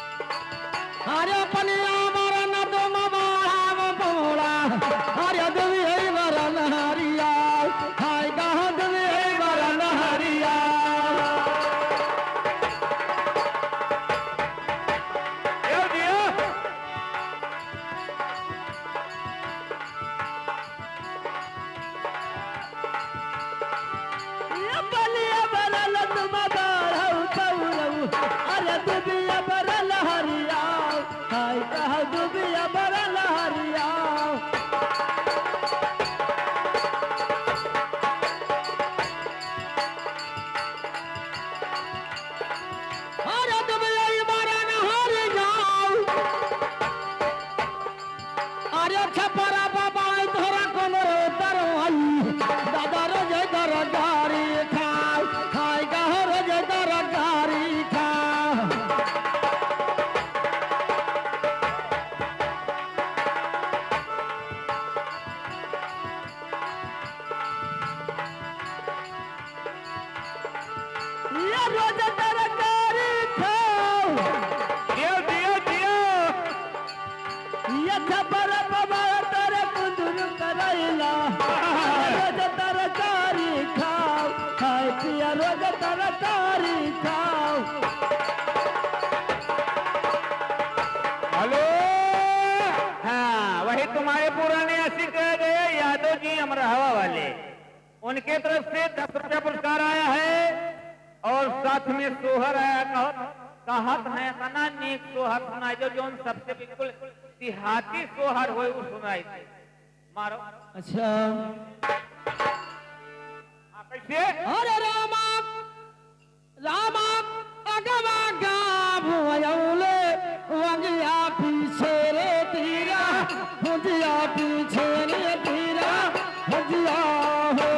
अरे पनिया मरन तुम बाम पोड़ा अरे दुबी मरन हरिया हाय कहाँ दुबी मरन हरिया पनिया मरन तुम बाम पोड़ा अरे दुबी मरन हरिया हाय कहाँ दुबी मरन हरिया अरे दुबी मरन हरिया अरे छपरा बाबा तोरा कोनो दरवाई दादा रोज दरगारी खाओ खाई कहाँ रोज दरगारी खाओ ये रोज तरकारी खाओ ये छपर बाबा तेरे कुंदन करैला रोज तरकारी खाओ खाए पिया रोज तरकारी खाओ हेलो। हाँ, वही तुम्हारे पुराने ऐसी कह गए यादव जी अमरहवा वाले, उनके तरफ से 10 रुपया पुरस्कार आया है और साथ में सोहर आया। कहत है तना नेक सोहर सुनाई जो जोन सबसे बिल्कुल देहाती सोहर हो सुनाई थी। मारो। अच्छा कैसे? अरे रामा रामा अगवा गाभले वंगिया पीछे रे तीरा भुजिया पीछे रे तीरा भुजिया हो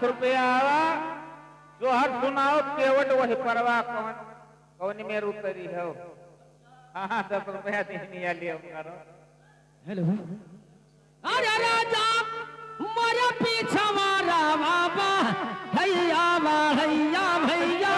रुपया आवा सोहर सुनाओ केवट वही परवा कौन में उतरी हो। हाँ 10 रुपया देनी लियो करो। हेलो अरे राजा मोरे पीछे मारा बाबा भैया भैया भैया